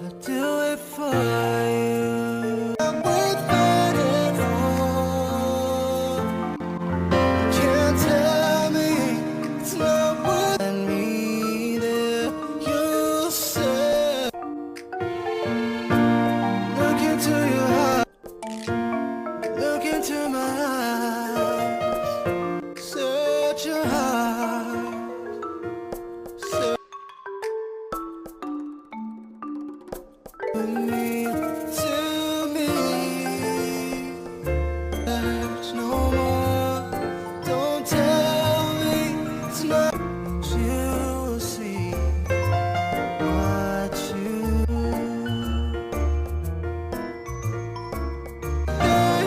I'll do it for you. I'm worth fighting for. You can't tell me it's not worth me there. You said, look into your heart, look into my eyes, search your heart.